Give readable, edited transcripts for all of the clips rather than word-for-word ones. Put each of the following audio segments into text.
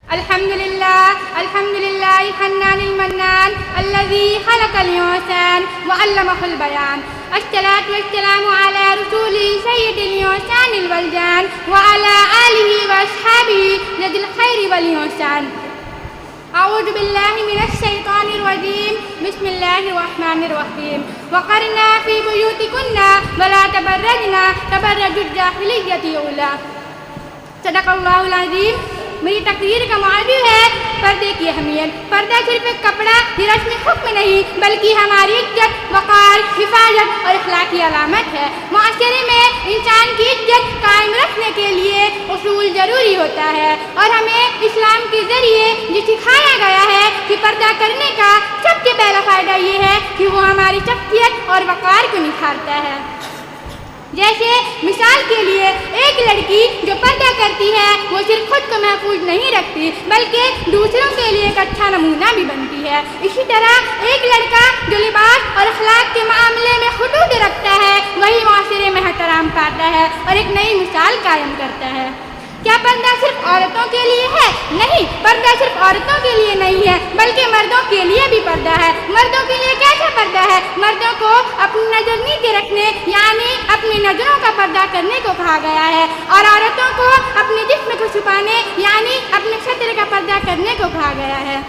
الحمد لله الحنان المنان الذي خلق الإنسان وعلمه البيان. الصلاة والسلام على رسوله سيد الإنسان والجان وعلى آله وأصحابه ذي الخير والإحسان. أعوذ بالله من الشيطان الرجيم. بسم الله الرحمن الرحيم. وقرنا في بيوتكن ولا تبرجنا تبرج الجاهلية الأولى. صدق اللہ العظیم. میری تقریر کا موضوع ہے پردے کی اہمیت. پردہ صرف ایک کپڑا یا رسمی حکم نہیں بلکہ ہماری عزت، وقار، حفاظت اور اخلاقی علامت ہے. معاشرے میں انسان کی عزت قائم رکھنے کے لیے اصول ضروری ہوتا ہے اور ہمیں اسلام کے ذریعے یہ سکھایا گیا ہے کہ پردہ کرنے کا سب سے پہلا فائدہ یہ ہے کہ وہ ہماری شخصیت اور وقار کو نکھارتا ہے. جیسے مثال کے لیے ایک لڑکی جو پردہ کرتی ہے وہ صرف خود کو محفوظ نہیں رکھتی بلکہ دوسروں کے لیے ایک اچھا نمونہ بھی بنتی ہے. اسی طرح ایک لڑکا جو لباس اور اخلاق کے معاملے میں حدود رکھتا ہے وہی معاشرے میں احترام پاتا ہے اور ایک نئی مثال قائم کرتا ہے. کیا پردہ صرف عورتوں کے لیے ہے؟ نہیں، پردہ صرف عورتوں کے لیے نہیں ہے بلکہ مردوں کے لیے بھی پردہ ہے. مردوں کے لیے کیسا پردہ ہے؟ مردوں کو اپنی نظر نیچے رکھنے یعنی اپنی نظروں کا پردہ کرنے کو کہا گیا ہے اور عورتوں کو اپنے جسم کو چھپانے یعنی اپنے سطر کا پردہ کرنے کو کہا گیا ہے.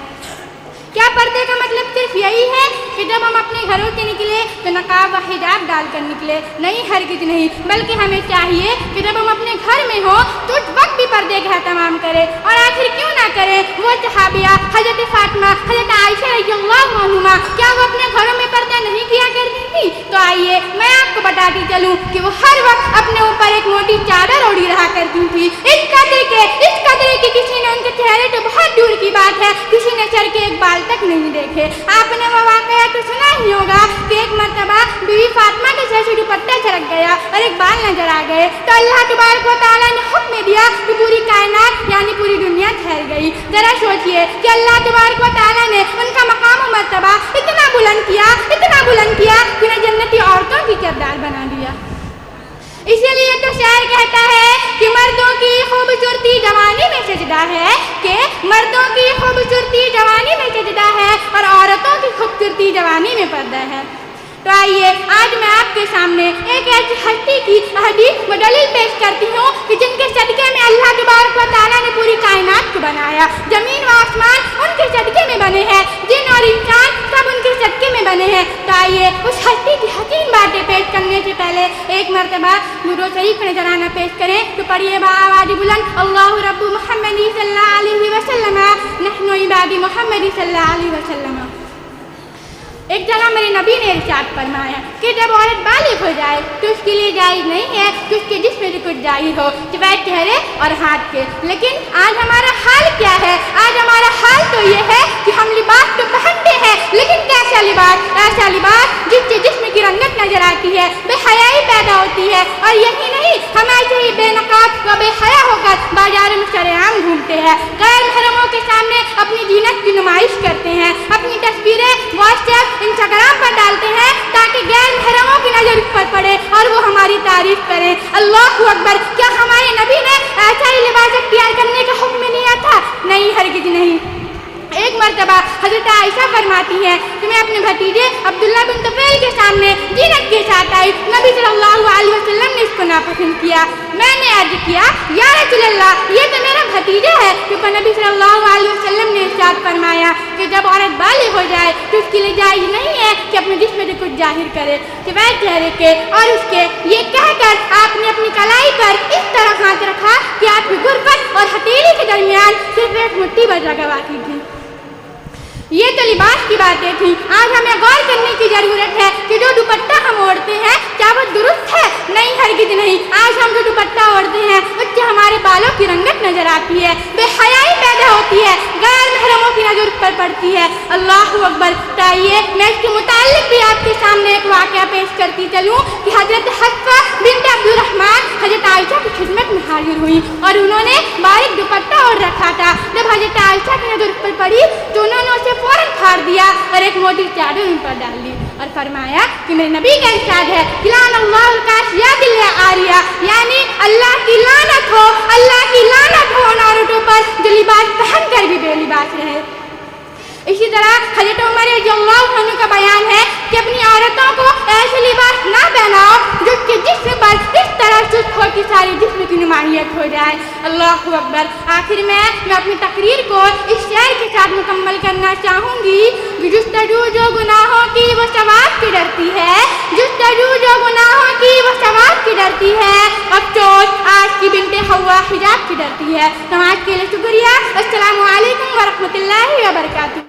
کیا پردے کا مطلب صرف یہی ہے کہ جب ہم اپنے گھروں سے نکلے تو نقاب و حجاب ڈال کر نکلے؟ نہیں، ہرگز نہیں، بلکہ ہمیں چاہیے کہ جب ہم اپنے گھر میں ہوں تو اس وقت بھی پردے کا اہتمام کریں. اور آخر کیوں نہ کریں؟ وہ صحابیہ حضرت فاطمہ، حضرت عائشہ رضی اللہ عنہما کیا وہ اپنے گھروں میں پردہ نہیں کیا کرتی تھی؟ تو آئیے میں آپ کو بتاتی چلوں کہ وہ ہر وقت اپنے اوپر ایک موٹی چادر اوڑھی رہا کرتی تھی. اس قدر کے کسی نے ان کے چہرے تو بہت دور کی بات ہے کسی نے سر کے ایک بال تک نہیں دیکھے. آپ نے وہ واقعہ تو سنا ہی ہوگا کہ ایک مرتبہ بیوی فاطمہ کے سر سے دوپٹہ چھڑک گیا اور ایک بال نظر آ گئے تو اللہ تبارک و تعالیٰ نے حکم دیا کہ پوری کائنات یعنی پوری دنیا ٹھہر گئی. ذرا سوچئے کہ اللہ تبارک و تعالیٰ نے ان کا مقام و مرتبہ اتنا بلند کیا کہ انہیں جنتی عورتوں کی کردار بنا دیا. اسی لیے تو شاعر کہتا ہے کہ مردوں کی خوبصورتی جوانی میں سجدہ ہے، کہ مردوں کی خوبصورتی جوانی میں سجدہ ہے اور عورتوں کی خوبصورتی جوانی میں پردہ ہے. تو آئیے آج میں آپ کے سامنے ایک ایسی ہستی کی حدیث و دلیل پیش کرتی ہوں کہ جن کے صدقے میں اللہ تبارک و تعالیٰ نے پوری کائنات کو بنایا. زمین و آسمان ان کے صدقے میں بنے ہیں، جن اور انسان سب ان کے صدقے میں بنے ہیں. تو آئیے اس ہستی کی حسین باتیں پیش کرنے سے پہلے ایک مرتبہ درود شریف کا نذرانہ پیش کریں. تو پڑھیے بآواز بلند اللہ رب محمد صلی اللہ علیہ وسلم نحن عباد محمد صلی اللہ علیہ وسلم. ایک جگہ میرے نبی نے ارشاد فرمایا کہ جب عورت بالغ ہو جائے تو اس کے لیے جائز نہیں ہے کہ اس کے جسم سے کچھ ظاہر ہو سوائے چہرے اور ہاتھ کے. لیکن آج ہمارا حال کیا ہے؟ آج ہمارا حال تو یہ ہے کہ ہم لباس تو پہنتے ہیں لیکن کیسا لباس؟ ایسا لباس جس سے جسم کی رنگت نظر آتی ہے، بے حیائی پیدا ہوتی ہے. اور یہی نہیں، ہم ایسے ہی بے نقاب و بے حیا ہو کر بازار میں سرعام گھومتے ہیں، غیر محرموں کے سامنے اپنی زینت کی نمائش کرتے ہیں، اپنی تصویریں واٹس ایپ انسٹاگرام پر ڈالتے ہیں تاکہ غیر محرموں کی نظر اس پر پڑے اور وہ ہماری تعریف کریں. اللہ اکبر! کیا ہمارے نبی نے ایسا ہی لباس اختیار کرنے کا حکم دیا تھا؟ نہیں، ہرگز نہیں. ایک مرتبہ حضرت عائشہ فرماتی ہے کہ میں اپنے بھتیجے عبداللہ بن طفیل کے سامنے زینت کے ساتھ آئی. نبی صلی اللہ علیہ وسلم نے اس کو ناپسند کیا. میں نے عرض کیا یا رسول اللہ یہ تو میرا بھتیجا ہے، کیونکہ نبی صلی اللہ علیہ وسلم نے ارشاد فرمایا کہ جب عورت بالغ ہو جائے تو اس کے لیے جائز نہیں ہے کہ اپنے جسم سے کچھ ظاہر کرے سوائے چہرے کے. اور اس کے یہ کہہ کر آپ نے اپنی کلائی پر اس طرح ہاتھ رکھا کہ آپ کی غرفت اور ہتھیلی کے درمیان صرف ایک مٹھی بھر جگہ باقی تھی. یہ تو لباس کی باتیں تھیں. آج ہمیں غور کرنے کی ضرورت ہے کہ جو دوپٹہ ہم اوڑھتے ہیں کیا وہ درست ہے؟ نہیں، ہرگز نہیں. آج ہم جو دوپٹہ اوڑھتے ہیں اس سے ہمارے بالوں کی رنگت نظر آتی ہے، بے حیائی پیدا ہوتی ہے، غیر محرموں کی نظر پر پڑتی ہے. اللہ اکبر! آئیے میں اس کے متعلق بھی آپ کے سامنے ایک واقعہ پیش کرتی چلوں کہ حضرت حفصہ بنت عبد الرحمن حضرت عائشہ کی خدمت میں حاضر ہوئی اور انہوں نے باریک دوپٹہ اوڑھ رکھا تھا. جب حضرت عائشہ کی نظر پر پڑی تو انہوں نے اسے فوراً پھاڑ دیا اور ایک موٹی چادر ان پر ڈال دی. اور فرمایا کہ میرے نبی کا ارشاد ہے لعن اللہ الکاشیات العاریہ، یعنی اللہ کی لعنت ہو، اللہ کی لعنت ہو ان عورتوں پر جو لباس پہن کر بھی بے لباس رہے۔ اسی طرح حضرت عمر رضی اللہ عنہ کا بیان ہے کہ اپنی عورتوں کو ایسے لباس نہ پہناؤ جس کے جسم پر اس طرح چست ہو کہ ساری جسم کی نمایت ہو جائے۔ اللہ اکبر۔ آخر میں اپنی تقریر کو اس شعر کے ساتھ مکمل کرنا چاہوں گی کہ جستجو جو گناہوں کی وہ ثواب کی ڈرتی ہے، جستجو جو گناہوں کی وہ ثواب کی ڈرتی ہے، افسوس آج کی بنت حوا حجاب کی ڈرتی ہے۔ سماج کے لیے شکریہ۔ السلام علیکم ورحمۃ اللہ وبرکاتہ۔